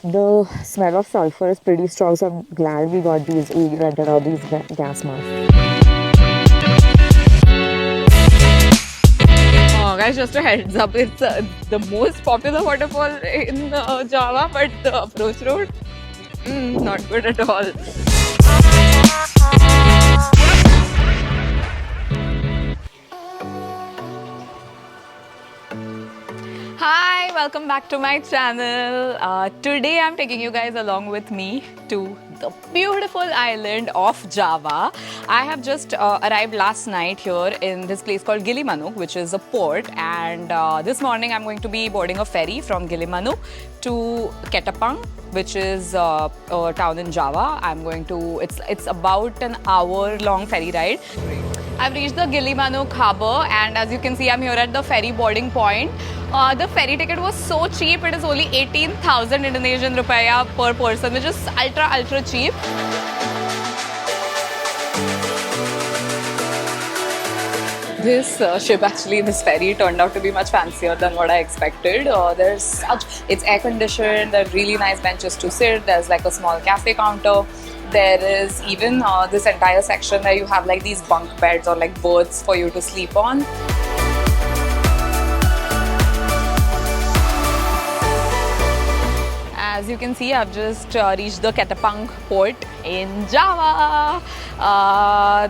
The smell of sulphur is pretty strong, so I'm glad we rented out these gas masks. Guys, just a heads up, it's the most popular waterfall in Java, but the approach road, not good at all. Hi, welcome back to my channel. Today I'm taking you guys along with me to the beautiful island of Java. I have just arrived last night here in this place called Gilimanuk, which is a port, and this morning I'm going to be boarding a ferry from Gilimanuk to Ketapang, which is a town in Java. It's about an hour-long ferry ride. I've reached the Gilimanuk harbour, and as you can see, I'm here at the ferry boarding point. The ferry ticket was so cheap, it is only 18,000 Indonesian rupiah per person, which is ultra cheap. This this ferry turned out to be much fancier than what I expected. It's air conditioned, there are really nice benches to sit, there's like a small cafe counter. There is even this entire section where you have like these bunk beds or like berths for you to sleep on. As you can see, I've just reached the Ketapang port in Java.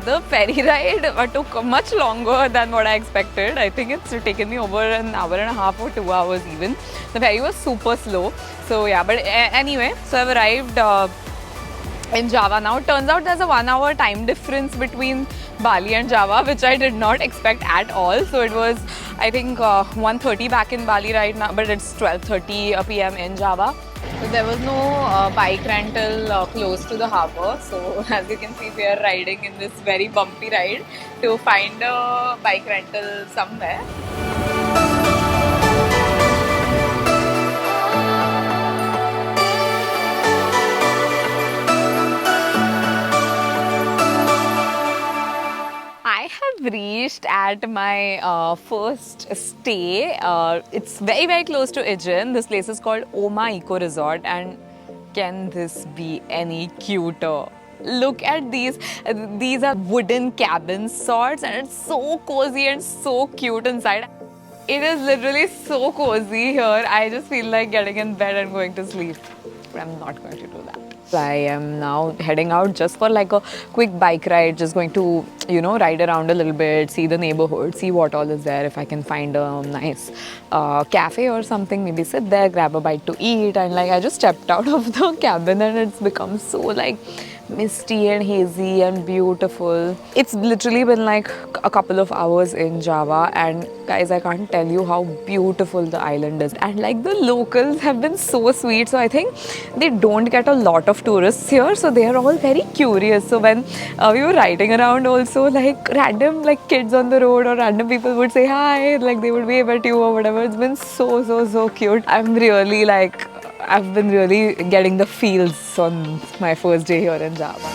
The ferry ride took much longer than what I expected. I think it's taken me over an hour and a half or 2 hours even. The ferry was super slow. So yeah, but anyway, so I've arrived in Java now. Turns out there's a 1 hour time difference between Bali and Java, which I did not expect at all. So it was, I think, 1:30 back in Bali right now, but it's 12:30 p.m. in Java. So there was no bike rental close to the harbour. So as you can see, we are riding in this very bumpy ride to find a bike rental somewhere. I have reached at my first stay. It's very close to Ijen. This place is called Oma Eco Resort, and can this be any cuter? Look at these. These are wooden cabin sorts, and it's so cozy and so cute inside. It is literally so cozy here. I just feel like getting in bed and going to sleep. But I'm not going to do that. I am now heading out just for like a quick bike ride, just going to, ride around a little bit, see the neighborhood, see what all is there. If I can find a nice cafe or something, maybe sit there, grab a bite to eat. And like, I just stepped out of the cabin and it's become so like misty and hazy and beautiful. It's literally been like a couple of hours in Java, and guys, I can't tell you how beautiful the island is. And like the locals have been so sweet, so I think they don't get a lot of tourists here, so they are all very curious. So when we were riding around also, like random like kids on the road or random people would say hi, like they would wave at you or whatever. It's been so cute. I've been really getting the feels on my first day here in Java.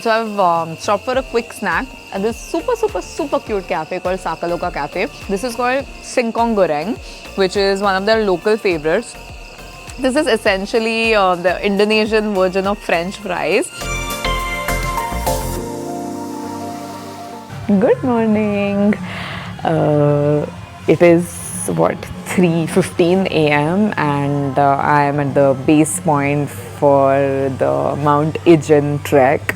So I've stopped for a quick snack at this super cute cafe called Sakaloka Cafe. This is called Singkong Goreng, which is one of their local favorites. This is essentially the Indonesian version of French fries. Good morning. It is what, 3:15 a.m. and I am at the base point for the Mount Ijen trek.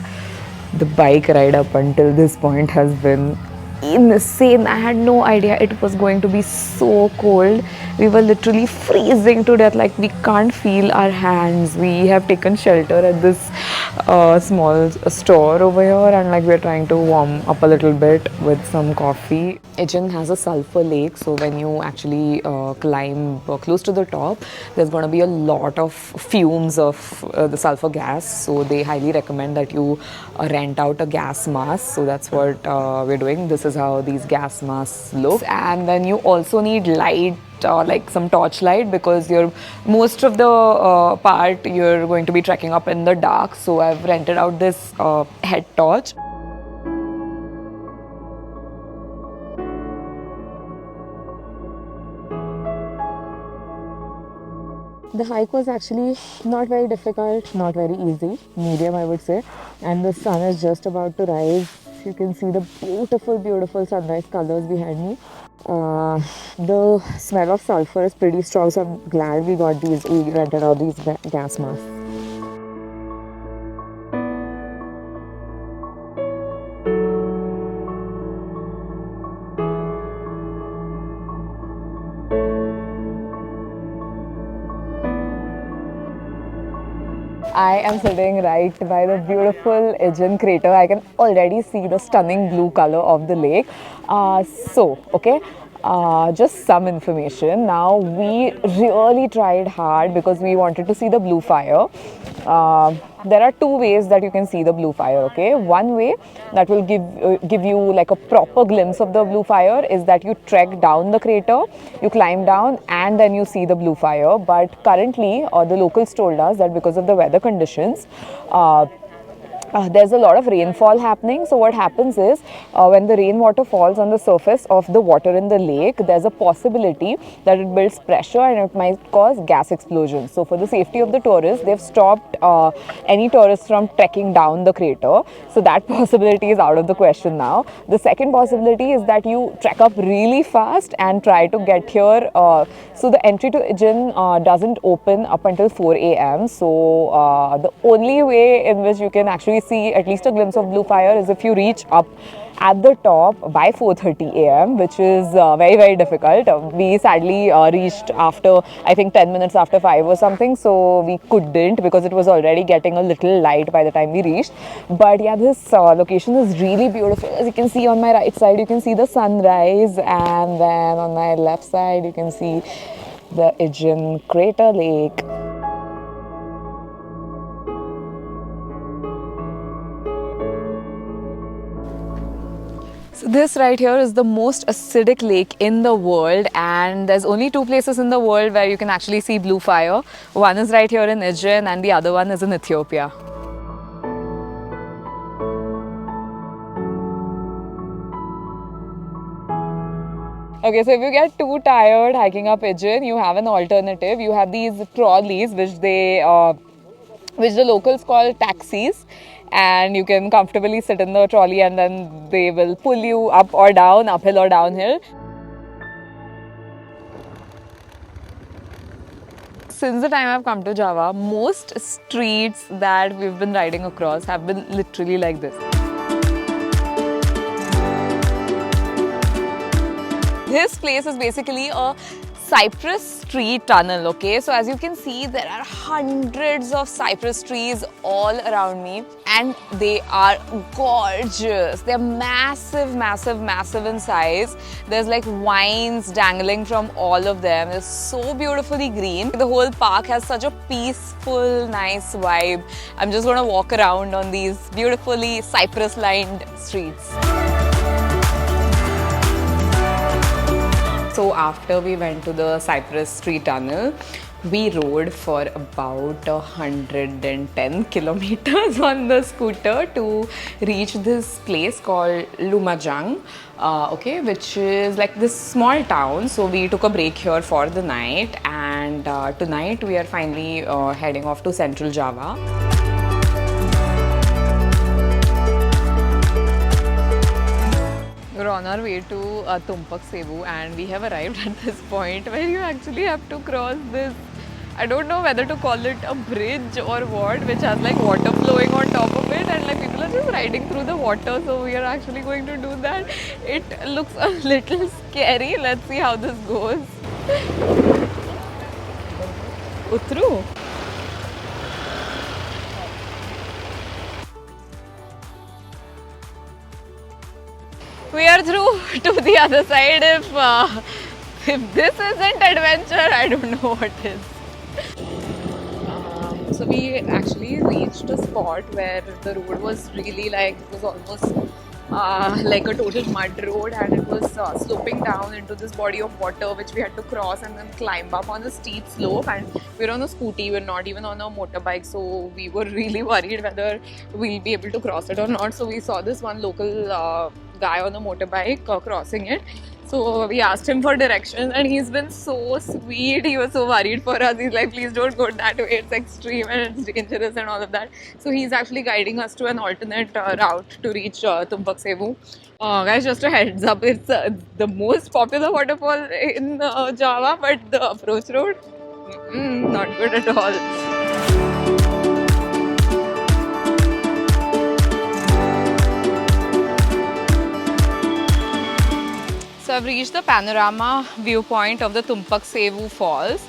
The bike ride up until this point has been insane. I had no idea it was going to be so cold. We were literally freezing to death, like we can't feel our hands. We have taken shelter at this small store over here, and like we're trying to warm up a little bit with some coffee. Ijen has a sulphur lake, so when you actually climb close to the top, there's going to be a lot of fumes of the sulphur gas, so they highly recommend that you rent out a gas mask. So that's what we're doing. This is how these gas masks look, and then you also need light, like some torchlight, because most of the part you're going to be trekking up in the dark. So I've rented out this head torch. The hike was actually not very difficult, not very easy, medium I would say. And the sun is just about to rise. You can see the beautiful, beautiful sunrise colors behind me. The smell of sulphur is pretty strong, so I'm glad we rented out these gas masks. I am sitting right by the beautiful Ijen crater. I can already see the stunning blue color of the lake. Just some information. Now, we really tried hard because we wanted to see the blue fire. There are two ways that you can see the blue fire. Okay, one way that will give you like a proper glimpse of the blue fire is that you trek down the crater, you climb down, and then you see the blue fire. But currently, the locals told us that because of the weather conditions, there's a lot of rainfall happening. So what happens is when the rainwater falls on the surface of the water in the lake, there's a possibility that it builds pressure and it might cause gas explosions. So for the safety of the tourists, they've stopped any tourists from trekking down the crater. So that possibility is out of the question now. The second possibility is that you trek up really fast and try to get here. So the entry to Ijen doesn't open up until 4 a.m. So the only way in which you can actually see at least a glimpse of blue fire is if you reach up at the top by 4:30 a.m., which is very, very difficult. We sadly reached after, I think, 10 minutes after 5 or something, so we couldn't because it was already getting a little light by the time we reached. But yeah, this location is really beautiful. As you can see on my right side, you can see the sunrise, and then on my left side, you can see the Ijen crater lake. So this right here is the most acidic lake in the world, and there's only two places in the world where you can actually see blue fire. One is right here in Ijen and the other one is in Ethiopia. Okay, so if you get too tired hiking up Ijen, you have an alternative. You have these trolleys which the locals call taxis, and you can comfortably sit in the trolley and then they will pull you up or down, uphill or downhill. Since the time I've come to Java, most streets that we've been riding across have been literally like this. This place is basically a Cypress tree tunnel, okay? So as you can see, there are hundreds of cypress trees all around me and they are gorgeous. They're massive, massive, massive in size. There's like vines dangling from all of them. They're so beautifully green. The whole park has such a peaceful, nice vibe. I'm just gonna walk around on these beautifully cypress-lined streets. So after we went to the Cypress tree tunnel, we rode for about 110 kilometers on the scooter to reach this place called Lumajang, okay, which is like this small town. So we took a break here for the night, and tonight we are finally heading off to Central Java. We're on our way to Tumpak Sewu, and we have arrived at this point where you actually have to cross this, I don't know whether to call it a bridge or what, which has like water flowing on top of it, and like people are just riding through the water. So we are actually going to do that. It looks a little scary. Let's see how this goes. Utru. We are through to the other side. If this isn't adventure, I don't know what is. So we actually reached a spot where the road was really like, it was almost like a total mud road, and it was sloping down into this body of water which we had to cross and then climb up on a steep slope. And we're on a scooty, we're not even on a motorbike, so we were really worried whether we'll be able to cross it or not. So we saw this one local guy on a motorbike crossing it. So we asked him for directions and he's been so sweet. He was so worried for us. He's like, please don't go that way. It's extreme and it's dangerous and all of that. So he's actually guiding us to an alternate route to reach Tumpak Sewu. Guys, just a heads up, it's the most popular waterfall in Java, but the approach road, not good at all. So I've reached the panorama viewpoint of the Tumpak Sewu Falls.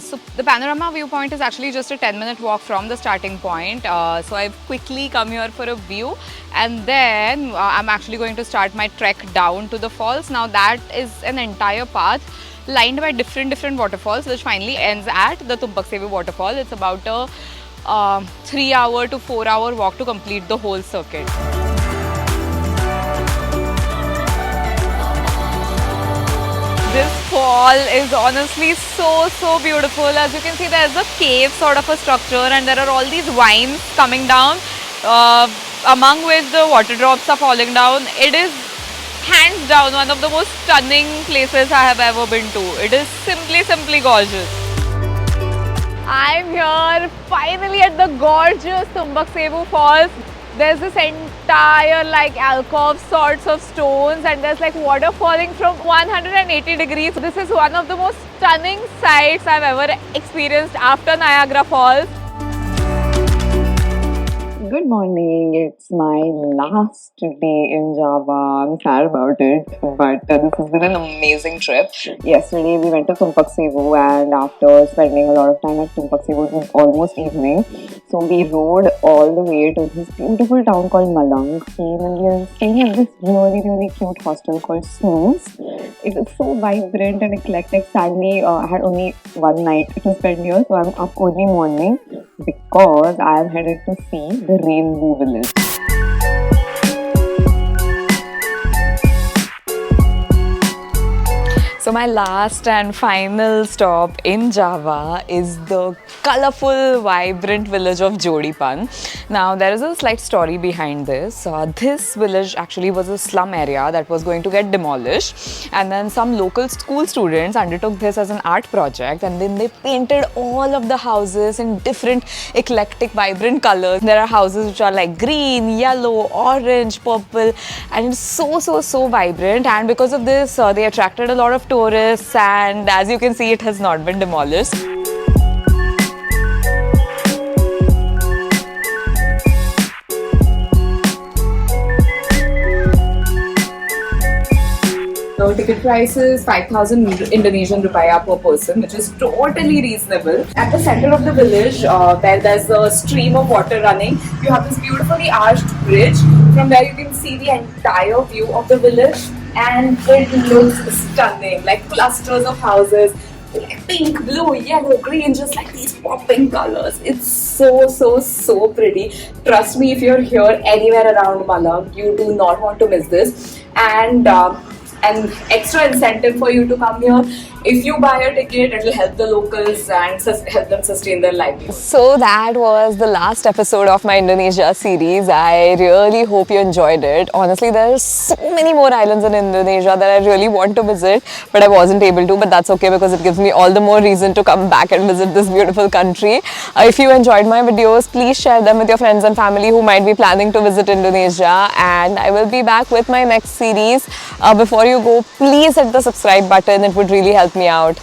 So the panorama viewpoint is actually just a 10-minute walk from the starting point. So I've quickly come here for a view, and then I'm actually going to start my trek down to the falls. Now that is an entire path lined by different waterfalls, which finally ends at the Tumpak Sewu Waterfall. It's about a 3-hour to 4-hour walk to complete the whole circuit. This fall is honestly so beautiful. As you can see, there's a cave sort of a structure and there are all these vines coming down, among which the water drops are falling down. It is hands down one of the most stunning places I have ever been to. It is simply gorgeous. I'm here finally at the gorgeous Tumpak Sewu Falls. There's this entire like alcove sorts of stones and there's like water falling from 180 degrees. This is one of the most stunning sights I've ever experienced after Niagara Falls. Good morning. It's my last day in Java. I'm sad about it, but this has been an amazing trip. Yesterday we went to Tumpak Sewu, and after spending a lot of time at Tumpak Sewu, it was almost evening. So we rode all the way to this beautiful town called Malang. And we are staying at this really cute hostel called Snooze. It is so vibrant and eclectic. Sadly, I had only one night to spend here, so I'm up early morning because I am headed to see the Rainbow Village. So my last and final stop in Java is the colorful, vibrant village of Jodipan. Now there is a slight story behind this. This village actually was a slum area that was going to get demolished, and then some local school students undertook this as an art project, and then they painted all of the houses in different eclectic, vibrant colors. There are houses which are like green, yellow, orange, purple, and it's so vibrant, and because of this they attracted a lot of tourists, and as you can see, it has not been demolished. So ticket price is 5,000 Indonesian rupiah per person, which is totally reasonable. At the center of the village, where there's a stream of water running, you have this beautifully arched bridge from where you can see the entire view of the village, and it looks stunning, like clusters of houses, like pink, blue, yellow, green, just like these popping colors. It's so pretty. Trust me, if you're here anywhere around Malang, you do not want to miss this. And an extra incentive for you to come here. If you buy a ticket, it will help the locals and help them sustain their livelihood. So that was the last episode of my Indonesia series. I really hope you enjoyed it. Honestly, there are so many more islands in Indonesia that I really want to visit, but I wasn't able to. But that's okay, because it gives me all the more reason to come back and visit this beautiful country. If you enjoyed my videos, please share them with your friends and family who might be planning to visit Indonesia. And I will be back with my next series. Before you go, please hit the subscribe button. It would really help me out.